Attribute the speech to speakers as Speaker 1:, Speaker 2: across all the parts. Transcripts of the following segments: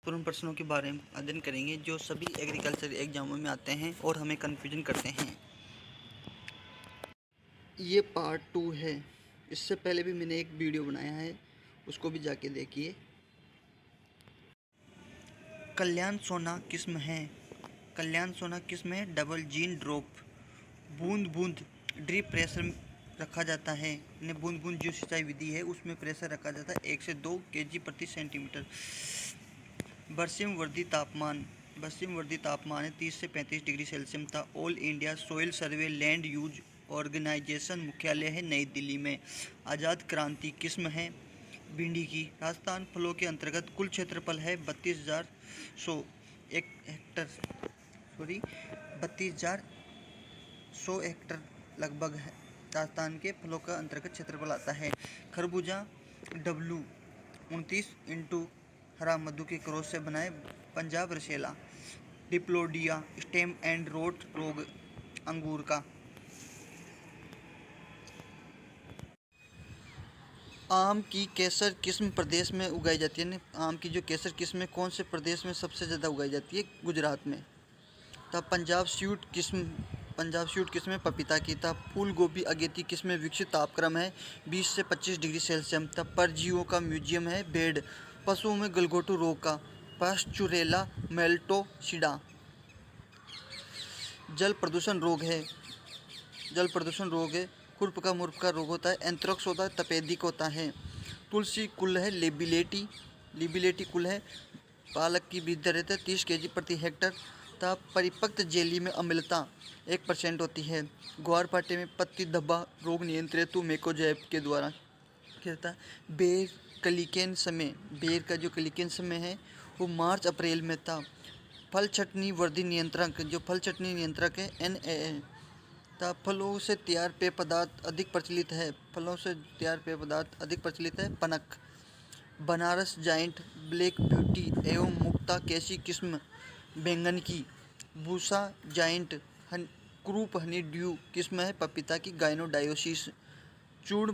Speaker 1: पूर्ण प्रश्नों के बारे में अध्ययन करेंगे जो सभी एग्रीकल्चर एग्जामों में आते हैं और हमें कन्फ्यूजन करते हैं। ये पार्ट 2 है। इससे पहले भी मैंने एक वीडियो बनाया है, उसको भी जाके देखिए। कल्याण सोना किस्म है। कल्याण सोना किस्म है डबल जीन ड्रॉप। बूंद बूंद ड्रिप प्रेशर रखा जाता है। इन्हें बूंद बूंद जो सिंचाई विधि है उसमें प्रेशर रखा जाता है 1 से 2 kg प्रति सेंटीमीटर। पश्चिम वर्दी तापमान है 30 से 35 डिग्री सेल्सियस था। ऑल इंडिया सोइल सर्वे लैंड यूज ऑर्गेनाइजेशन मुख्यालय है नई दिल्ली में। आज़ाद क्रांति किस्म है भिंडी की। राजस्थान फलों के अंतर्गत कुल क्षेत्रफल है 32,100 हेक्टर लगभग है। राजस्थान के फलों का अंतर्गत क्षेत्रफल आता है। खरबूजा W29 हरा मधु के क्रॉस से बनाए। पंजाब रसेला। डिप्लोडिया स्टेम एंड रोट रोग अंगूर का। आम की केसर किस्म प्रदेश में उगाई जाती है। आम की जो केसर किस्म है कौन से प्रदेश में सबसे ज़्यादा उगाई जाती है? गुजरात में। तब पंजाब स्वीट किस्म है पपीता की। तब फूल गोभी अगेती किस्म में विकसित तापक्रम है 20 से 25 डिग्री सेल्सियस। तब परजीवियों का म्यूजियम है भेड़। पशुओं में गलघोटू रोग का पास्चुरेला मेल्टोसिडा। जल प्रदूषण रोग है। खुरप का मुर्प का रोग होता है। एंथ्रेक्स होता है। तपेदिक होता है। तुलसी कुल है लिबिलेटी कुल है। पालक की वृद्धि दर रहता है 30 kg प्रति हेक्टर। तथा परिपक्व जेली में अम्लता 1% होती है। ग्वारपाठे में पत्ती धब्बा रोग नियंत्रित मेकोजैब के द्वारा कहता है। बेर का जो कलिकेन समय है वो मार्च अप्रैल में था। फल छटनी वर्धी नियंत्रक है NAA। फलों से तैयार पेय पदार्थ अधिक प्रचलित है पनक। बनारस जाइंट ब्लैक ब्यूटी एवं मुक्ता कैसी किस्म बैंगन की। बूसा जाइंट क्रूप हनी ड्यू किस्म है पपीता की। गाइनोडायोसिस चूर्ण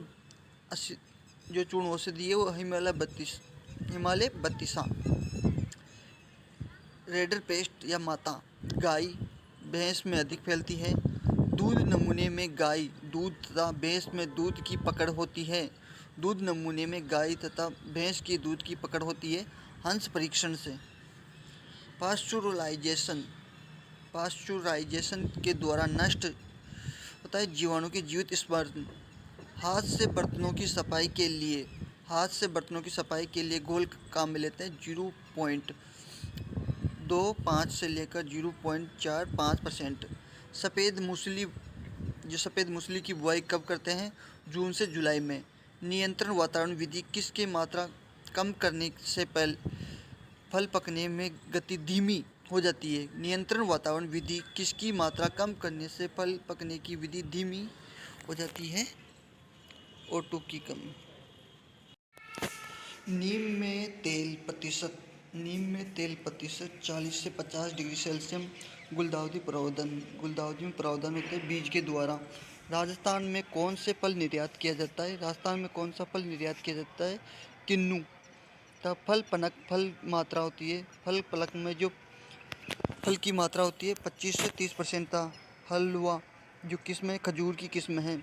Speaker 1: औषधि है वो हिमालय 32। रेडर पेस्ट या माता गाय भैंस में अधिक फैलती है। दूध नमूने में गाय दूध तथा भैंस में दूध की पकड़ होती है। दूध नमूने में गाय तथा भैंस की दूध की पकड़ होती है हंस परीक्षण से। पास्चुराइजेशन के द्वारा नष्ट होता है जीवाणु के जीवित स्पर्म। हाथ से बर्तनों की सफाई के लिए घोल काम में लेते हैं 0.25 से लेकर 0.45%। सफ़ेद मूसली की बुआई कब करते हैं? जून से जुलाई में। नियंत्रण वातावरण विधि किसकी मात्रा कम करने से फल पकने में गति धीमी हो जाती है? नियंत्रण वातावरण विधि किसकी मात्रा कम करने से फल पकने की विधि धीमी हो जाती है? O2 की कमी। नीम में तेल प्रतिशत 40 से 50 डिग्री सेल्सियस। गुलदाउदी में प्रावधान होते हैं बीज के द्वारा। राजस्थान में कौन से फल निर्यात किया जाता है? किन्नू। तब फल मात्रा होती है। फल पलक में जो फल की मात्रा होती है 25 से 30% था। हलवा जो किस्म है खजूर की किस्म है।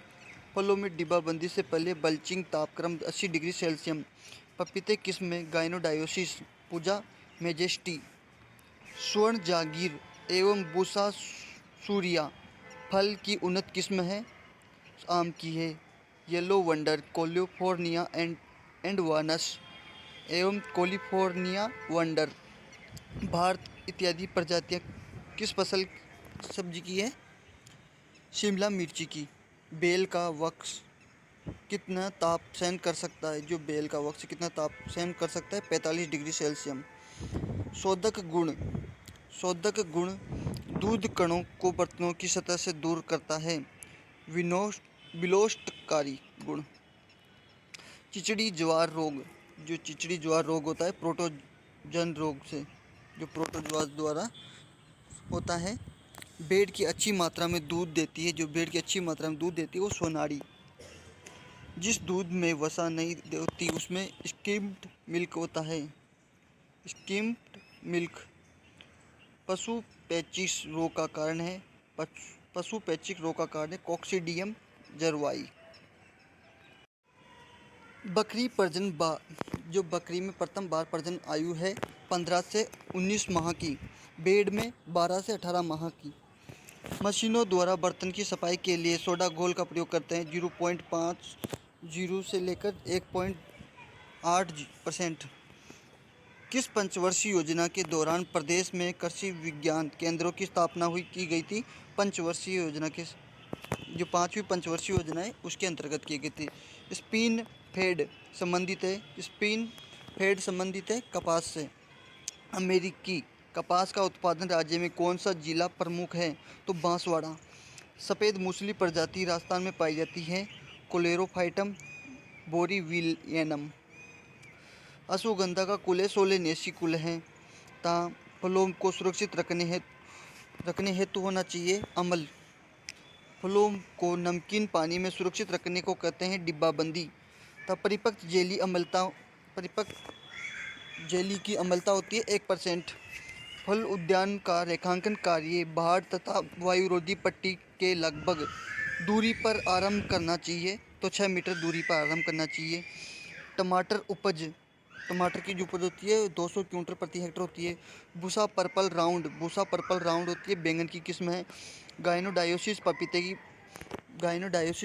Speaker 1: फलों में डिब्बाबंदी से पहले बल्चिंग तापक्रम 80 डिग्री सेल्सियस। पपीते किस्म में गाइनोडायोसिस पूजा मेजेस्टी। स्वर्ण जागीर एवं बूसा सूरिया फल की उन्नत किस्म है आम की है। येलो वंडर कैलिफोर्निया एंड वानस एवं कैलिफोर्निया वंडर। भारत इत्यादि प्रजातियां किस सब्जी की है? शिमला मिर्ची की। बेल का वृक्ष कितना ताप सहन कर सकता है? 45 डिग्री सेल्सियस। शोधक गुण दूध कणों को बर्तनों की सतह से दूर करता है। विलोष्टकारी गुण। चिचड़ी ज्वार रोग होता है प्रोटोजन रोग से, जो प्रोटोजोआ द्वारा होता है। भेड़ की अच्छी मात्रा में दूध देती है वो सोनारी। जिस दूध में वसा नहीं होती उसमें स्किम्ड मिल्क होता है। Skimmed milk. पशु पैचिस रोग का कारण है पशु पैचिक रोग का कारण है कॉक्सीडियम जरवाई। बकरी प्रजनन जो बकरी में प्रथम बार प्रजनन आयु है 15 से 19 माह की, भेड़ में 12 से 18 माह की। मशीनों द्वारा बर्तन की सफाई के लिए सोडा घोल का प्रयोग करते हैं 0.50 से लेकर 1.8%। किस पंचवर्षीय योजना के दौरान प्रदेश में कृषि विज्ञान केंद्रों की स्थापना की गई थी? पंचवर्षीय योजना के जो 5वीं पंचवर्षीय योजना है उसके अंतर्गत की गई थी। स्पिन फेड संबंधित है कपास से। अमेरिकी कपास का उत्पादन राज्य में कौन सा जिला प्रमुख है? तो बांसवाड़ा। सफ़ेद मूसली प्रजाति राजस्थान में पाई जाती है कोलेरोफाइटम बोरीविलियनम। अश्वगंधा का कुल है सोलेनेसी कुल है। फलों को सुरक्षित रखने हेतु होना चाहिए अमल। फलों को नमकीन पानी में सुरक्षित रखने को कहते हैं डिब्बाबंदी। परिपक्व जेली की अम्लता होती है 1%। फल उद्यान का रेखांकन कार्य बाहर तथा वायुरोधी पट्टी के लगभग दूरी पर आरंभ करना चाहिए, तो 6 मीटर दूरी पर आरंभ करना चाहिए। टमाटर की जो उपज होती है 200 क्विंटल प्रति हेक्टेयर होती है। भूसा पर्पल राउंड होती है, बैंगन की किस्म है। गाइनोडायोसिस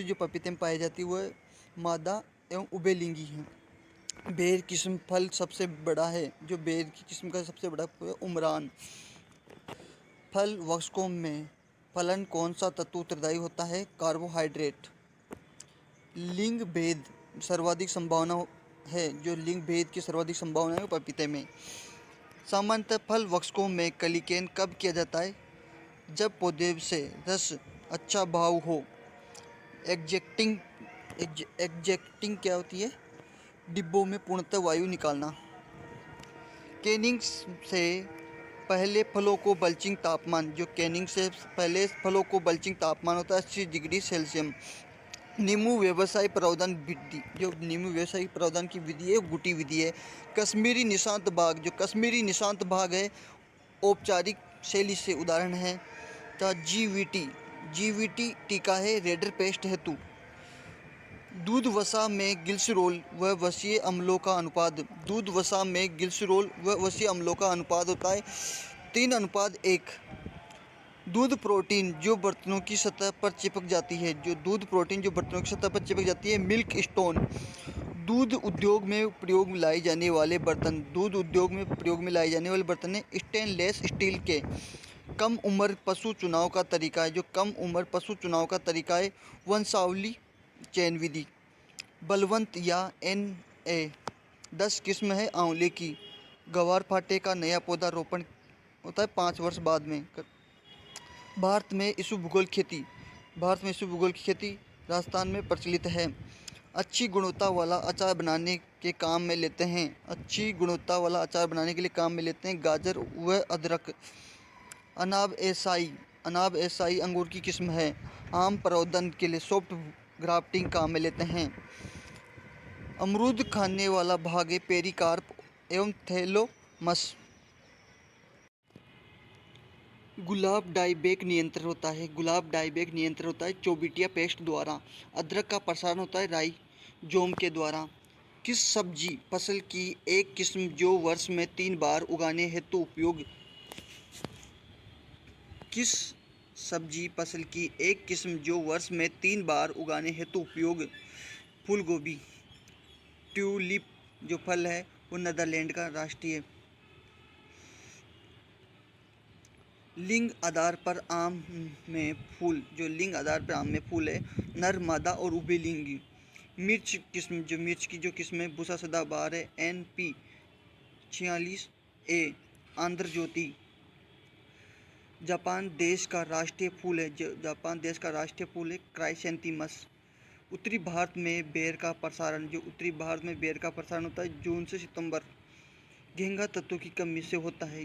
Speaker 1: जो पपीते में पाई जाती है वह मादा एवं उभयलिंगी है। बेर किस्म फल सबसे बड़ा है, जो बेर की किस्म का सबसे बड़ा है उमरान। फल वृक्षकों में फलन कौन सा तत्व उत्तरदायी होता है? कार्बोहाइड्रेट। लिंग भेद सर्वाधिक संभावना है, जो लिंग भेद की सर्वाधिक संभावना है पपीते में। सामान्यतः फल वृक्षकों में कलिकेन कब किया जाता है? जब पौधे से रस अच्छा भाव हो। एग्जेक्टिंग क्या होती है? डिब्बों में पूर्णतः वायु निकालना। कैनिंग से पहले फलों को बल्चिंग तापमान होता है 80 डिग्री सेल्सियस। नींबू व्यवसाय प्रवर्धन विधि, जो नींबू व्यवसाय प्रवर्धन की विधि है गुटी विधि है। कश्मीरी निशांत बाग है औपचारिक शैली से उदाहरण है। जीवीटी टीका है रेडर पेस्ट हेतु। दूध वसा में ग्लिसरॉल व वसीय अम्लों का अनुपात होता है 3:1। दूध प्रोटीन जो बर्तनों की सतह पर चिपक जाती है मिल्क स्टोन। दूध उद्योग में प्रयोग में लाए जाने वाले बर्तन हैं स्टेनलेस स्टील के। कम उम्र पशु चुनाव का तरीका है वंशावली चयन विधि। बलवंत या NA 10 किस्म है आंवले की। गवार फाटे का नया पौधा रोपण होता है 5 वर्ष बाद में। भारत में इसबगोल की खेती राजस्थान में प्रचलित है। अच्छी गुणवत्ता वाला अचार बनाने के काम में लेते हैं गाजर व अदरक। अनाब एसाई अंगूर की किस्म है। आम प्रवर्धन के लिए सॉफ्ट ग्राफ्टिंग काम में लेते हैं। अमरूद खाने वाला भाग है पेरिकार्प एवं थैलोमस। गुलाब डाइबैक नियंत्रण होता है चौबीटिया पेस्ट द्वारा। अदरक का प्रसारण होता है राइजोम के द्वारा। किस सब्जी फसल की एक किस्म जो वर्ष में 3 बार उगाने हेतु उपयोग? फूल गोभी। ट्यूलिप जो फल है वो नीदरलैंड का राष्ट्रीय। लिंग आधार पर आम में फूल है नर, मादा और उभयलिंगी। मिर्च की जो किस्म है भूसा सदाबहार है NP 46A। आंध्र ज्योति। जापान देश का राष्ट्रीय फूल है क्राइसैंथेमस। उत्तरी भारत में बेर का प्रसारण होता है जून से सितंबर। घेंघा तत्व की कमी से होता है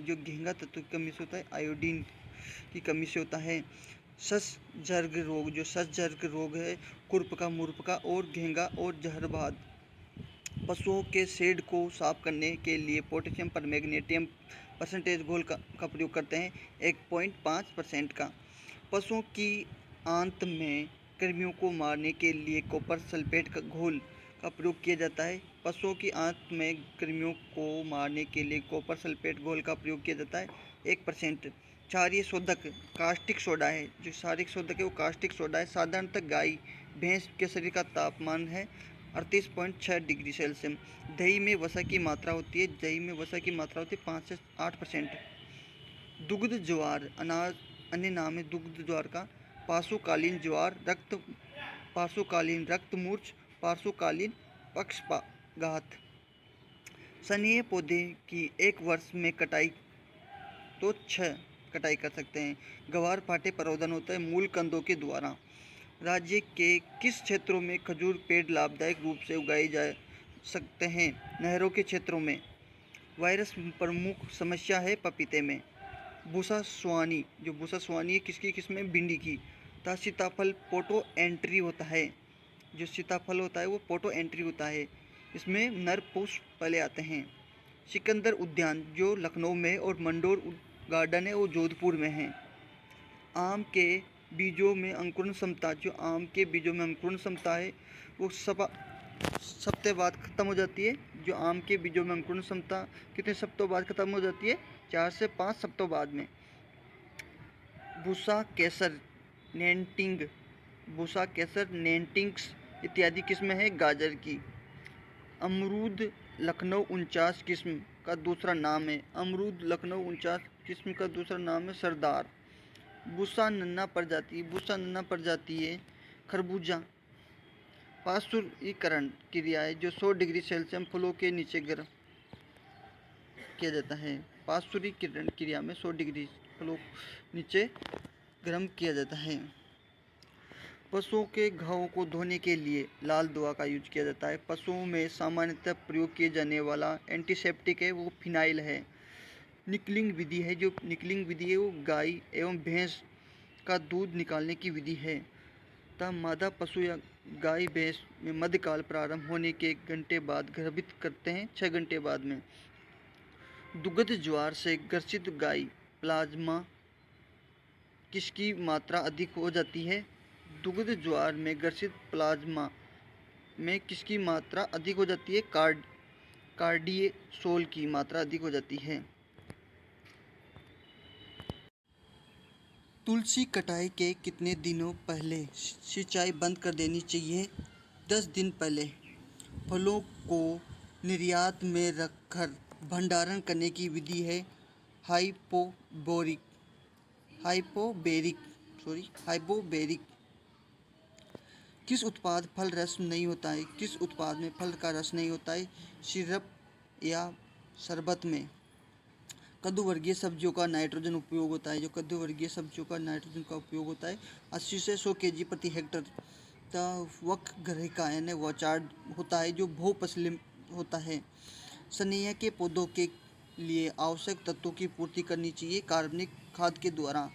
Speaker 1: आयोडीन की कमी से होता है। ससर्ग रोग है खुरपका, मुरपका और घेंघा और जहरबाद। पशुओं के शेड को साफ करने के लिए पोटेशियम पर मैग्नीशियम परसेंटेज घोल का प्रयोग करते हैं 1.5% का। पशुओं की आंत में कृमियों को मारने के लिए कॉपर सल्फेट का घोल का प्रयोग किया जाता है। पशुओं की आंत में कृमियों को मारने के लिए कॉपर सल्फेट घोल का प्रयोग किया जाता है 1%। क्षारीय शोधक कास्टिक सोडा है। जो क्षारीय शोधक है वो कास्टिक सोडा है। साधारणतः गाय भैंस के शरीर का तापमान है 38.6 डिग्री सेल्सियस। दही में वसा की मात्रा होती है 5 से 8%। दुग्ध ज्वार अनाज अन्य नाम है दुग्ध ज्वार का। पार्श्वकालीन ज्वार पार्श्वकालीन रक्तमूर्छ, पार्श्वकालीन पक्षाघात। सनइये पौधे की 1 वर्ष में कटाई तो 6 कटाई कर सकते हैं। गवार पाटे परोधन होता है मूल कंदों के द्वारा। राज्य के किस क्षेत्रों में खजूर पेड़ लाभदायक रूप से उगाए जा सकते हैं? नहरों के क्षेत्रों में। वायरस प्रमुख समस्या है पपीते में। भूसा सुहानी, जो भूसा सुहानी है किसकी किस्म में? भिंडी की। तथा सीताफल पोटो एंट्री होता है। जो सीताफल होता है वो पोटो एंट्री होता है। इसमें नर पुष्प पहले आते हैं। सिकंदर उद्यान जो लखनऊ में और मंडोर गार्डन है वो जोधपुर में है। आम के बीजों में अंकुरण क्षमता, जो आम के बीजों में अंकुरण क्षमता है वो सप्ताह बाद खत्म हो जाती है। जो आम के बीजों में अंकुरण क्षमता कितने सप्ताह बाद खत्म हो जाती है? 4 से 5 सप्ताह बाद में। भूसा केसर नेंटिंग्स इत्यादि किस्में हैं गाजर की। अमरूद लखनऊ 49 किस्म का दूसरा नाम है। अमरूद लखनऊ 49 किस्म का दूसरा नाम है सरदार। भूसा नन्ना प्रजाति है खरबूजा। पार्श्वीकरण क्रिया है जो 100 डिग्री सेल्सियस फलों के नीचे गर्म किया जाता है। पार्श्वीकरण क्रिया में 100 डिग्री फलों नीचे गर्म किया जाता है। पशुओं के घावों को धोने के लिए लाल दवा का यूज किया जाता है। पशुओं में सामान्यतः प्रयोग किए जाने वाला एंटीसेप्टिक है वो फिनाइल है। निकलिंग विधि है, जो निकलिंग विधि है वो गाय एवं भैंस का दूध निकालने की विधि है। तथा मादा पशु या गाय भैंस में मध्यकाल प्रारंभ होने के 1 घंटे बाद गर्भित करते हैं 6 घंटे बाद में। दुग्ध ज्वार से ग्रसित गाय प्लाज्मा किसकी मात्रा अधिक हो जाती है? दुग्ध ज्वार में ग्रसित प्लाज्मा में किसकी मात्रा अधिक हो जाती है? कार्डिसोल की मात्रा अधिक हो जाती है। तुलसी कटाई के कितने दिनों पहले सिंचाई बंद कर देनी चाहिए? 10 दिन पहले। फलों को निर्यात में रखकर भंडारण करने की विधि है हाइपोबेरिक। किस उत्पाद फल रस नहीं होता है? किस उत्पाद में फल का रस नहीं होता है? सिरप या शरबत में। कद्दू वर्गीय सब्जियों का नाइट्रोजन उपयोग होता है। जो कद्दू वर्गीय सब्जियों का नाइट्रोजन का उपयोग होता है 80 से 100 kg प्रति हेक्टर। वक घरिका यानी वॉचार्ड होता है जो बहुफसली होता है। सनइया के पौधों के लिए आवश्यक तत्वों की पूर्ति करनी चाहिए कार्बनिक खाद के द्वारा।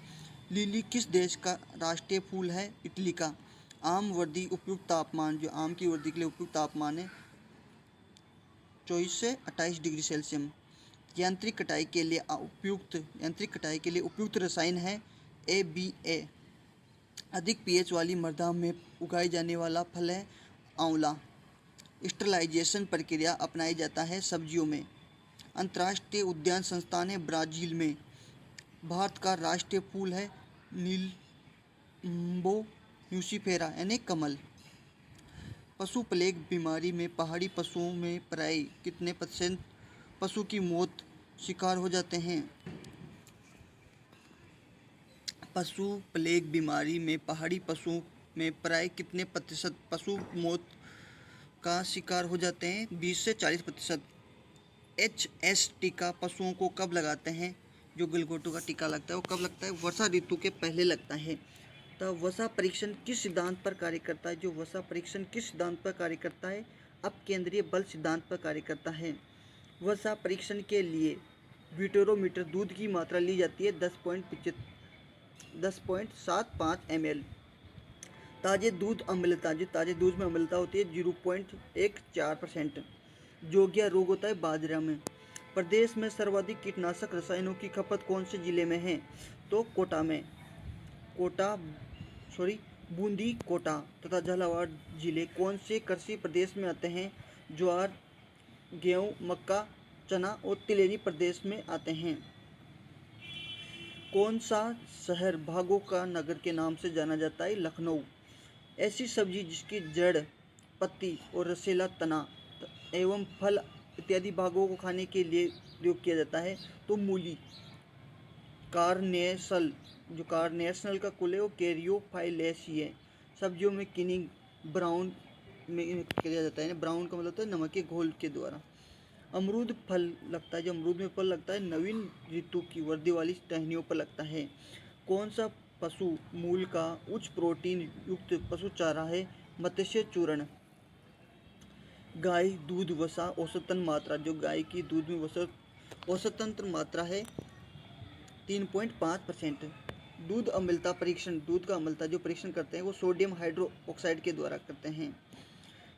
Speaker 1: लिली किस देश का राष्ट्रीय फूल है? इटली का। आम वर्दी उपयुक्त तापमान, जो आम की वर्दी के लिए उपयुक्त तापमान है 24 से 28 डिग्री सेल्सियस। यांत्रिक कटाई के लिए उपयुक्त रसायन है ABA। अधिक pH वाली मृदा में उगाई जाने वाला फल है आंवला। स्टरलाइजेशन प्रक्रिया अपनाया जाता है सब्जियों में। अंतर्राष्ट्रीय उद्यान संस्थान है ब्राज़ील में। भारत का राष्ट्रीय फूल है नीलंबो न्यूसीफेरा यानी कमल। पशु प्लेग बीमारी में पहाड़ी पशुओं में प्राय कितने % पशु की मौत शिकार हो जाते हैं? पशु प्लेग बीमारी में पहाड़ी पशुओं में प्राय कितने % पशु मौत का शिकार हो जाते हैं? 20 से 40%। HS टीका पशुओं को कब लगाते हैं? जो गलघोटू का टीका लगता है वो कब लगता है? वर्षा ऋतु के पहले लगता है। तो वसा परीक्षण किस सिद्धांत पर कार्य करता है? जो वसा परीक्षण किस सिद्धांत पर कार्य करता है? अपकेंद्रीय बल सिद्धांत पर कार्य करता है। वसा परीक्षण के लिए विट्रोमीटर दूध की मात्रा ली जाती है 10.75 ml। ताज़े दूध अम्लता, जो ताज़े दूध में अम्लता होती है 0.14%। जोगिया रोग होता है बाजरा में। प्रदेश में सर्वाधिक कीटनाशक रसायनों की खपत कौन से जिले में है? तो कोटा में। बूंदी, कोटा तथा झालावाड़ जिले कौन से कृषि प्रदेश में आते हैं? ज्वार, गेहूं, मक्का, चना और तिलहनी प्रदेश में आते हैं। कौन सा शहर भागों का नगर के नाम से जाना जाता है? लखनऊ। ऐसी सब्जी जिसकी जड़, पत्ती और रसीला तना एवं फल इत्यादि भागों को खाने के लिए प्रयोग किया जाता है, तो मूली। कार्नेसल, जो कार्नेशनल का कुल है वो कैरियोफाइलेसी है। सब्जियों में किनिंग ब्राउन में किया जाता है। ब्राउन का मतलब होता है नमक के घोल के द्वारा। अमरूद फल लगता है, जो अमरूद में फल लगता है नवीन ऋतु की वर्दी वाली टहनियों पर लगता है। कौन सा पशु मूल का उच्च प्रोटीन युक्त पशु चारा है? मत्स्य चूर्ण। गाय दूध वसा औसतन मात्रा, जो गाय की दूध में वसा औसतन मात्रा है 3.5%। दूध अम्लता परीक्षण, दूध का अम्लता जो परीक्षण करते हैं वो सोडियम हाइड्रोक्साइड के द्वारा करते हैं।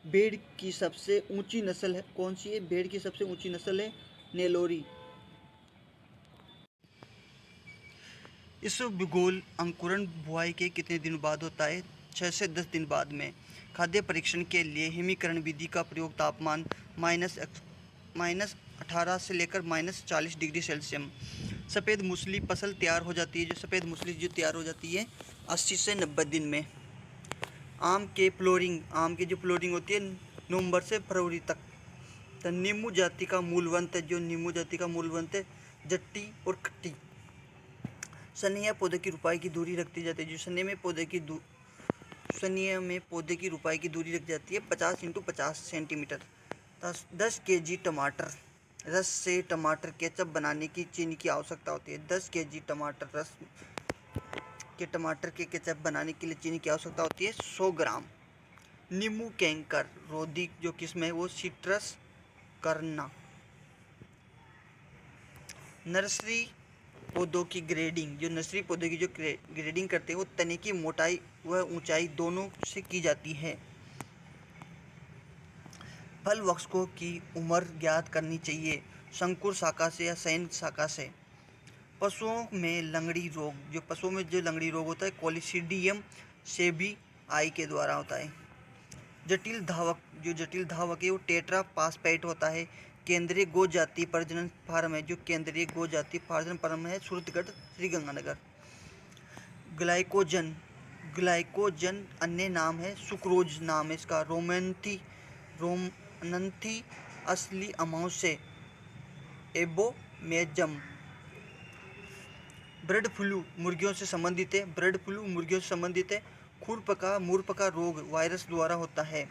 Speaker 1: भेड़ की सबसे ऊंची नस्ल है कौन सी है? भेड़ की सबसे ऊंची नस्ल है नेलोरी। इस भूगोल अंकुरण बुआई के कितने दिन बाद होता है? 6 से 10 दिन बाद में। खाद्य परीक्षण के लिए हिमीकरण विधि का प्रयोग तापमान -18 से लेकर -40 डिग्री सेल्सियस। सफ़ेद मूसली फसल तैयार हो जाती है, जो सफ़ेद मूसली जो तैयार हो जाती है 80 से 90 दिन में। आम की जो फ्लोरिंग होती है नवंबर से फरवरी तक। तो नींबू जाति का मूलवंत है, जो नींबू जाति का मूलवंत है जट्टी और खट्टी। सनिया पौधे की रुपाई की दूरी रखती जाती है, जो सनिया में पौधे की रुपाई की दूरी रखी जाती है 50 × 50 सेंटीमीटर। 10 kg टमाटर रस से टमाटर केचप बनाने की चीनी की आवश्यकता होती है। 10 kg टमाटर रस के टमाटर के केचप बनाने के लिए चीनी की आवश्यकता होती है 100 ग्राम। नींबू कैंकर रोधी जो किस्म है वो सिट्रस करना। नर्सरी पौधों की ग्रेडिंग, जो नर्सरी पौधों की जो ग्रेडिंग करते हैं वो तने की मोटाई व ऊंचाई दोनों से की जाती है। फल वृक्षों की उम्र ज्ञात करनी चाहिए, संकुर शाखा से या शयन शाखा से। पशुओं में लंगड़ी रोग, जो पशुओं में जो लंगड़ी रोग होता है कोलिसीडियम सेबीआई के द्वारा होता है। जटिल धावक है वो टेट्रा पासपेट होता है। केंद्रीय गो जाति प्रजनन फार्म है, जो केंद्रीय गो जाति प्रजनन फार्म है सूरतगढ़ श्रीगंगानगर। ग्लाइकोजन अन्य नाम है सुक्रोज नाम है इसका। रोमनंथी असली अमाउंट से एबोमेजम। बर्ड फ्लू मुर्गियों से संबंधित है। मुरपका रोग वायरस द्वारा होता है।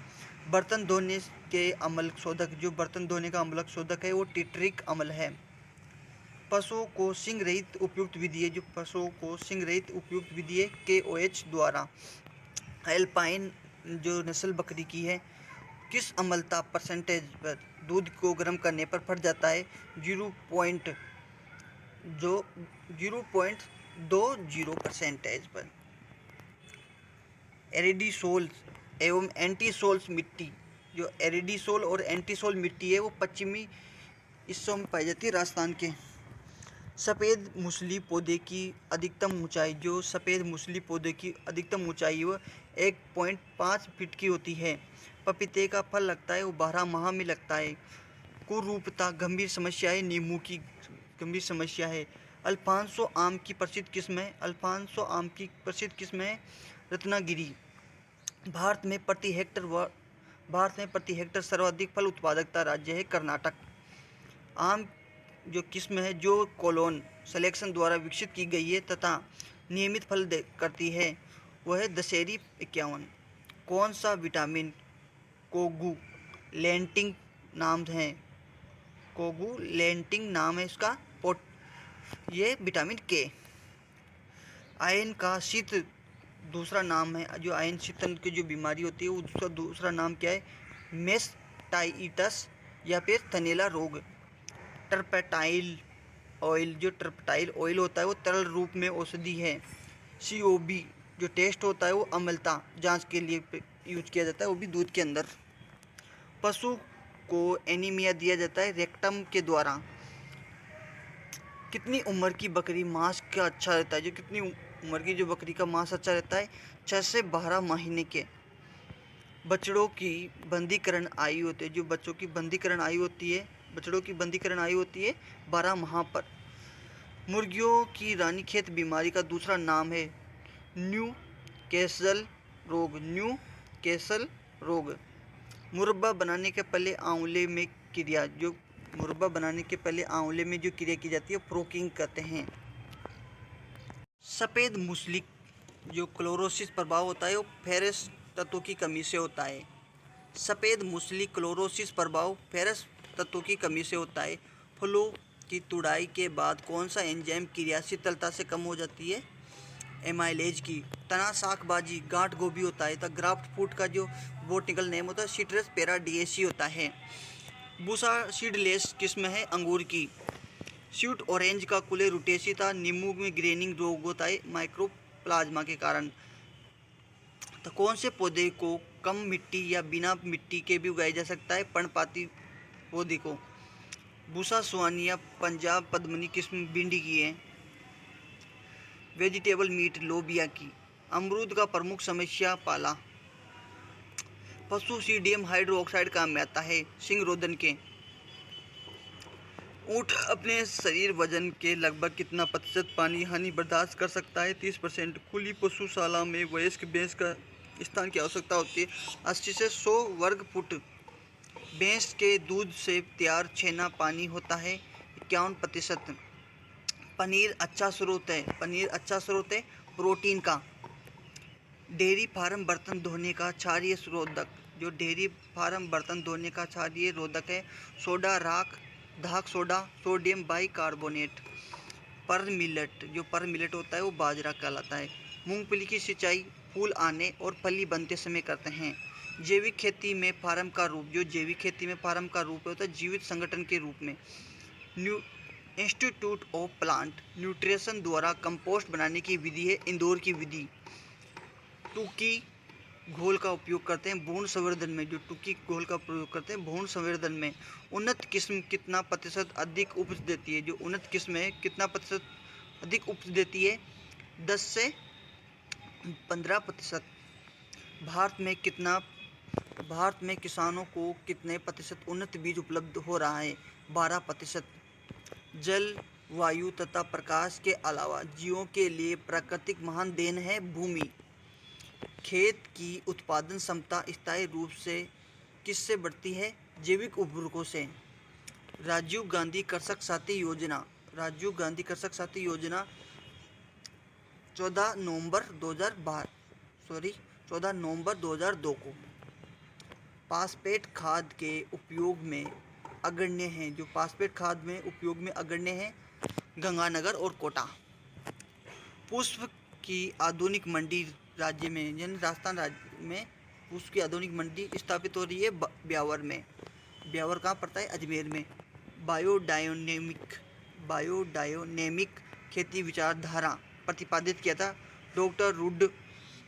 Speaker 1: बर्तन धोने के अम्ल शोधक, जो बर्तन धोने का अम्ल शोधक है वो टिट्रिक अम्ल है। पशुओं को सिंग रहित उपयुक्त विधि है KOH द्वारा। एल्पाइन जो नस्ल बकरी की है किस अम्लता परसेंटेज पर दूध को गर्म करने पर फट जाता है? 0.20% पर। एरिडीसोल एवं एंटीसोल्स मिट्टी, जो एरिडीसोल और एंटीसोल मिट्टी है वो पश्चिमी हिस्सों में पाई जाती है राजस्थान के। सफ़ेद मूसली पौधे की अधिकतम ऊंचाई, जो सफ़ेद मूसली पौधे की अधिकतम ऊंचाई वो 1.5 फीट की होती है। पपीते का फल लगता है वो 12 माह में लगता है। कुरूपता गंभीर समस्या है, नींबू की गंभीर समस्या है। अल्फांसो आम की प्रसिद्ध किस्म है रत्नागिरी। भारत में प्रति हेक्टर सर्वाधिक फल उत्पादकता राज्य है कर्नाटक। आम जो किस्म है जो कोलोन सिलेक्शन द्वारा विकसित की गई है तथा नियमित फल करती है वह है दशहरी 51। कौन सा विटामिन कोगुलेंटिंग नाम है इसका ये विटामिन के। आयन का शीत दूसरा नाम है, जो आयन शीतन की जो बीमारी होती है उसका दूसरा नाम क्या है? मेस्टाइटिस या फिर थनैला रोग। टर्पेटाइल ऑयल, जो टर्पेटाइल ऑयल होता है वो तरल रूप में औषधि है। COB जो टेस्ट होता है वो अम्लता जांच के लिए यूज किया जाता है, वो भी दूध के अंदर। पशु को एनीमिया दिया जाता है रेक्टम के द्वारा। कितनी उम्र की बकरी मांस का अच्छा रहता है? जो कितनी उम्र की जो बकरी का मांस अच्छा रहता है? 6 से 12 महीने के। बछड़ों की बंधीकरण आयु होती है, जो बच्चों की बंधीकरण आयु होती है, बछड़ों की बंधीकरण आयु होती है 12 माह पर। मुर्गियों की रानीखेत बीमारी का दूसरा नाम है न्यू कैसल रोग। न्यू कैसल रोग। मुरब्बा बनाने के पहले आंवले में क्रिया, जो मुरब्बा बनाने के पहले आंवले में जो क्रिया की जाती है प्रोकिंग कहते हैं। सफ़ेद मूसली जो क्लोरोसिस प्रभाव होता है वो फेरस तत्व की कमी से होता है। सफ़ेद मूसली क्लोरोसिस प्रभाव फेरस तत्व की कमी से होता है। फलों की तुड़ाई के बाद कौन सा एंजाइम क्रियाशीलता से कम हो जाती है? एमाइलेज की। तना शाकभाजी गांठ गोभी होता है, तो ग्राफ्ट फूड का जो बोटनिकल नेम होता है सिट्रस पेराडिएसी होता है। बूसा सीडलेस किस्म है अंगूर की। स्वीट ऑरेंज का कुले रुटेसी था। नींबू में ग्रेनिंग रोग होता है माइक्रोप्लाज्मा के कारण। तो कौन से पौधे को कम मिट्टी या बिना मिट्टी के भी उगाया जा सकता है? पर्णपाती पौधे को। बूसा सुहानिया पंजाब पद्मनी किस्म भिंडी की है। वेजिटेबल मीट लोबिया की। अमरूद का प्रमुख समस्या पाला। पशु सीडियम हाइड्रोक्साइड काम में आता है सिंग रोदन के। ऊँट अपने शरीर वजन के लगभग कितना प्रतिशत पानी हानि बर्दाश्त कर सकता है? 30%। खुली पशुशाला में वयस्क भैंस का स्थान की आवश्यकता होती है 80 से 100 वर्ग फुट। भैंस के दूध से तैयार छेना पानी होता है 51%। पनीर अच्छा स्रोत है, पनीर अच्छा स्रोत है प्रोटीन का। डेयरी फार्म बर्तन धोने का क्षारीय रोधक, जो डेयरी फार्म बर्तन धोने का क्षारीय रोधक है सोडा राख, धाक सोडा, सोडियम बाइकार्बोनेट। पर मिलेट, जो पर मिलेट होता है वो बाजरा कहलाता है। मूंगफली की सिंचाई फूल आने और फली बनते समय करते हैं। जैविक खेती में फार्म का रूप, जो जैविक खेती में फार्म का रूप होता है जीवित संगठन के रूप में। New institute of plant nutrition द्वारा कंपोस्ट बनाने की विधि है इंदौर की विधि। टूकी घोल का उपयोग करते हैं भ्रूण संवर्धन में, जो टूकी घोल का प्रयोग करते हैं भ्रूण संवर्धन में। उन्नत किस्म कितना प्रतिशत अधिक उपज देती है? जो उन्नत किस्म है कितना प्रतिशत अधिक उपज देती है? 10 से 15%। भारत में किसानों को कितने प्रतिशत उन्नत बीज उपलब्ध हो रहा है? 12%। जल, वायु तथा प्रकाश के अलावा जीवों के लिए प्राकृतिक महान देन है भूमि। खेत की उत्पादन क्षमता स्थायी रूप से किससे बढ़ती है? जैविक उर्वरकों से। राजीव गांधी कृषक साथी योजना, राजीव गांधी कृषक साथी योजना 14 नवंबर 2002 को। फास्फेट खाद के उपयोग में अग्रण्य हैं, जो फास्फेट खाद में उपयोग में अग्रण्य हैं गंगानगर और कोटा। पुष्प की आधुनिक मंडी राज्य में, यानी राजस्थान राज्य में पुष्प की आधुनिक मंडी स्थापित हो रही है ब्यावर में। ब्यावर कहाँ पड़ता है? अजमेर में। बायोडायनेमिक खेती विचारधारा प्रतिपादित किया था डॉक्टर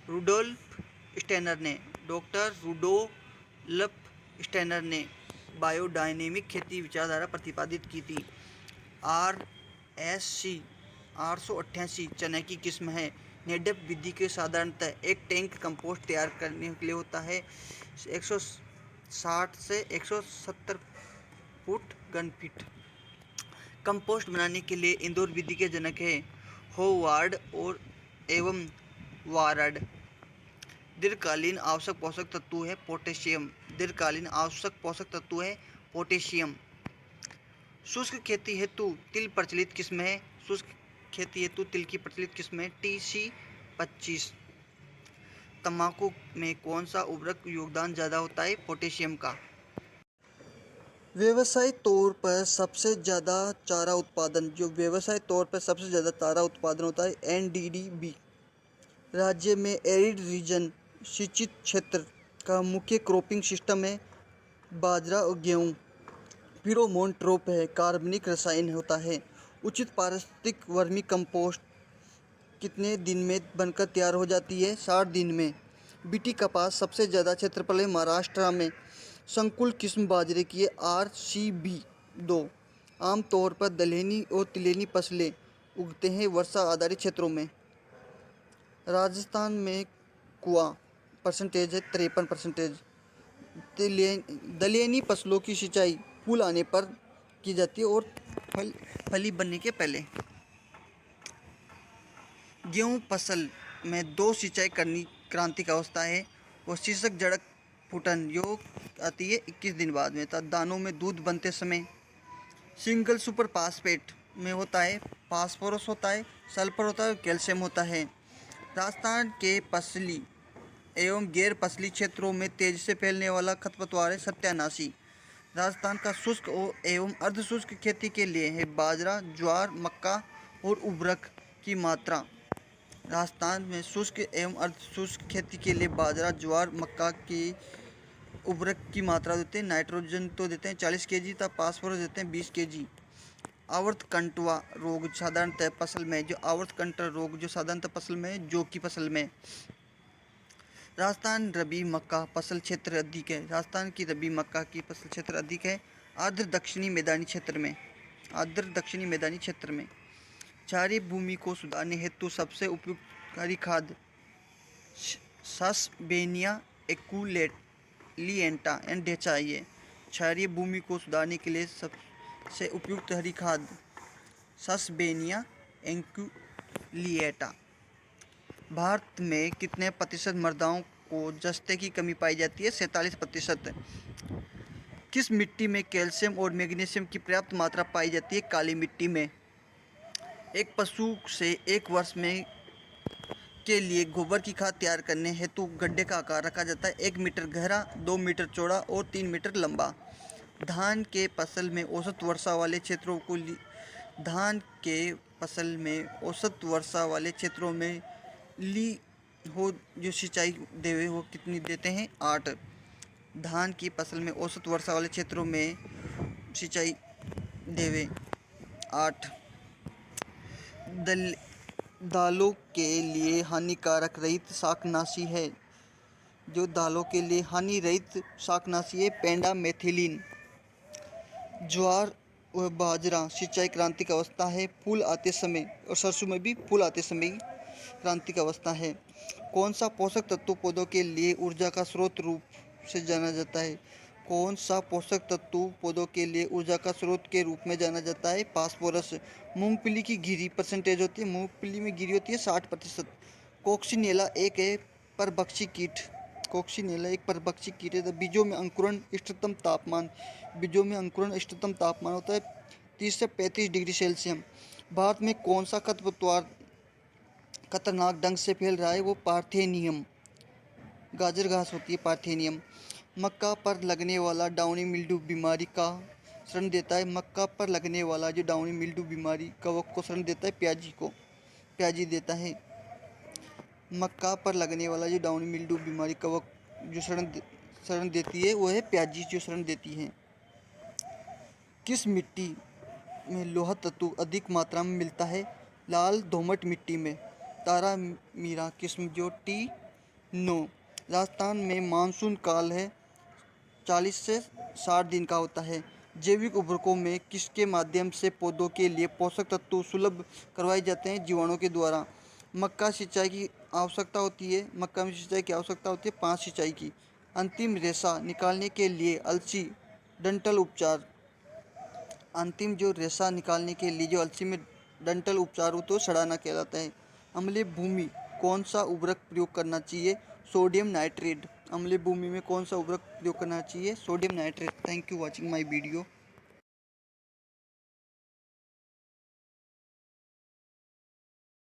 Speaker 1: रुडोल्फ स्टेनर ने बायोडायनेमिक खेती विचारधारा प्रतिपादित की थी। RSC 888 चने की किस्म है। नेडप विधि के साधारणतः एक टैंक कंपोस्ट तैयार करने के लिए होता है 160 से 170 फुट घन फीट। कंपोस्ट बनाने के लिए इंदौर विधि के जनक है होवार्ड और एवं वार्ड। दीर्घकालीन आवश्यक पोषक तत्व है पोटेशियम। दीर्घकालीन आवश्यक पोषक तत्व है पोटेशियम। शुष्क खेती हेतु तिल प्रचलित किस्म है। शुष्क खेती हेतु तिल की प्रचलित किस्म है TC25। तंबाकू में कौन सा उर्वरक योगदान ज़्यादा होता है? पोटेशियम का। व्यवसायिक तौर पर सबसे ज़्यादा चारा उत्पादन, जो व्यवसायिक तौर पर सबसे ज़्यादा चारा उत्पादन होता है NDDB। राज्य में एरिड रीजन सिंचित क्षेत्र का मुख्य क्रॉपिंग सिस्टम है बाजरा और गेहूँ। फिरोमोन ट्रैप है कार्बनिक रसायन होता है। उचित पारिस्थितिक वर्मी कंपोस्ट कितने दिन में बनकर तैयार हो जाती है? 60 दिन में। बीटी कपास सबसे ज़्यादा क्षेत्रफल है महाराष्ट्र में। संकुल किस्म बाजरे की है RCB2। आमतौर पर दलहनी और तिलहनी फसलें उगते हैं वर्षा आधारित क्षेत्रों में। राजस्थान में कुआ परसेंटेज है 53%। दलहनी फसलों की सिंचाई फूल आने पर की जाती है और फली बनने के पहले। गेहूँ फसल में 2 सिंचाई करनी क्रांतिक अवस्था है और शीर्षक जड़क फुटन योग आती है 21 दिन बाद में। दानों में दूध बनते समय सिंगल सुपर फास्फेट में होता है, फास्फोरस होता है, सल्फर होता है और कैल्शियम होता है। राजस्थान के फसली एवं गैर फसली क्षेत्रों में तेजी से फैलने वाला खरपतवार है सत्यानाशी। राजस्थान का शुष्क एवं अर्धशुष्क खेती के लिए है बाजरा, ज्वार, मक्का और उर्वरक की मात्रा। राजस्थान में शुष्क एवं अर्धशुष्क खेती के लिए बाजरा, ज्वार, मक्का की उर्वरक की मात्रा देते हैं। नाइट्रोजन तो देते हैं 40 kg तक, फास्फोरस देते हैं 20 kg। आवर्तकंटवा रोग साधारणतः फसल में जौ की फसल में। राजस्थान रबी मक्का फसल क्षेत्र अधिक है। राजस्थान की रबी मक्का की फसल क्षेत्र अधिक है आर्द्र दक्षिणी मैदानी क्षेत्र में। क्षारीय भूमि को सुधारने हेतु सबसे उपयुक्त हरी खाद सस्पेनिया एक्युलेंटा एंड चाहिए। क्षारीय भूमि को सुधारने के लिए सबसे उपयुक्त हरी खाद सस्पेनिया एक्युलेंटा। भारत में कितने प्रतिशत मृदाओं को जस्ते की कमी पाई जाती है? 47%। किस मिट्टी में कैल्शियम और मैग्नीशियम की पर्याप्त मात्रा पाई जाती है? काली मिट्टी में। एक पशु से एक वर्ष में के लिए गोबर की खाद तैयार करने हेतु गड्ढे का आकार रखा जाता है 1 मीटर गहरा, 2 मीटर चौड़ा और 3 मीटर लंबा। धान के फसल में औसत वर्षा वाले क्षेत्रों में ली हो जो सिंचाई देवे वो कितनी देते हैं? 8। धान की फसल में औसत वर्षा वाले क्षेत्रों में सिंचाई देवे 8। दालों के लिए हानिकारक रहित शाकनाशी है। जो दालों के लिए हानि रहित शाकनाशी है पेंडामेथिलिन। ज्वार व बाजरा सिंचाई क्रांतिक अवस्था है फूल आते समय, और सरसों में भी फूल आते समय क्रांतिक अवस्था है। कौन सा पोषक तत्व पौधों के लिए ऊर्जा का स्रोत रूप से जाना जाता है? कौन सा पोषक तत्व पौधों के लिए ऊर्जा का स्रोत के रूप में जाना जाता है? फास्फोरस। मूंगफली की गिरी परसेंटेज होती है, मूंगफली में गिरी होती है 60%। कोक्सिनेला एक परभक्षी कीट है। बीजों में अंकुरण इष्टतम तापमान होता है 30 से 35 डिग्री सेल्सियस। भारत में कौन सा खरपतवार खतरनाक ढंग से फैल रहा है? वो पार्थेनियम गाजर घास होती है, पार्थेनियम। मक्का पर लगने वाला डाउनी मिल्ड्यू बीमारी का शरण देता है। मक्का पर लगने वाला जो डाउनी मिल्ड्यू बीमारी कवक को शरण देता है प्याजी देता है। मक्का पर लगने वाला जो डाउनी मिल्ड्यू बीमारी कवक जो शरण देती है वो है प्याजी जो शरण देती है। किस मिट्टी में लोहा तत्व अधिक मात्रा में मिलता है? लाल दोमट मिट्टी में। तारामीरा किस्म जो T9। राजस्थान में मानसून काल है 40 से 60 दिन का होता है। जैविक उर्वरकों में किसके माध्यम से पौधों के लिए पोषक तत्व सुलभ करवाए जाते हैं? जीवाणुओं के द्वारा। मक्का में सिंचाई की आवश्यकता होती है 5 सिंचाई की। अंतिम रेशा निकालने के लिए अलसी डंठल उपचार। अंतिम जो रेशा निकालने के लिए जो अलसी में डंठल उपचार हो तो सड़ाना कहलाता है। अम्लीय भूमि कौन सा उर्वरक प्रयोग करना चाहिए? Sodium nitrate. अम्लीय भूमि में कौन सा उर्वरक प्रयोग करना चाहिए? Sodium nitrate. Thank you watching my video.